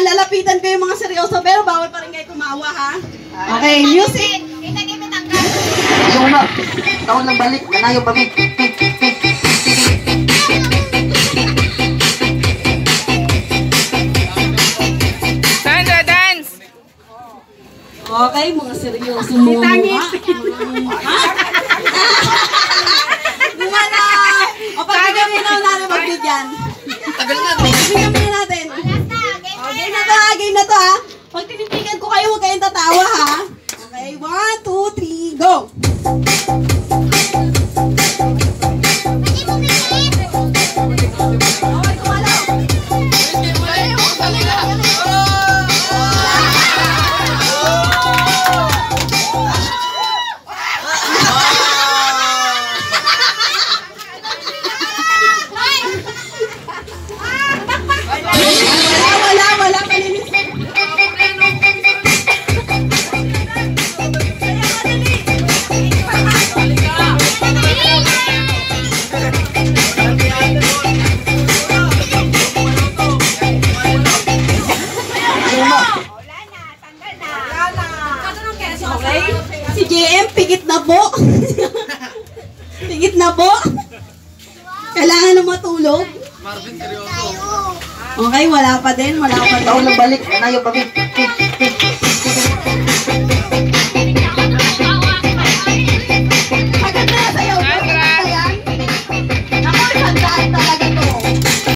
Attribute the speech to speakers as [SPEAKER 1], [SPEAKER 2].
[SPEAKER 1] Lalapitan ko yung mga seryoso, pero bawal pa rin kayo kumawa, ha? Okay, music!
[SPEAKER 2] Yung una, taon lang balik, nanayong pamig.
[SPEAKER 3] Sandra, dance!
[SPEAKER 1] Okay, mga seryoso mo mukha. Gumana! O, pagkagyan mo na natin magbigyan.
[SPEAKER 2] Tagal na,
[SPEAKER 1] Bigyan mo natin. Game na to, ha? Pag tinitigan ko kayo, huwag kayong tatawa, ha? Okay, 1, 2, 3, go! Si JM, pigit na po. Pigit na po. Kailangan na matulog.
[SPEAKER 2] Marvin, seryoso.
[SPEAKER 1] Okay, wala pa din.
[SPEAKER 2] Taon lang balik, nanayong pamig.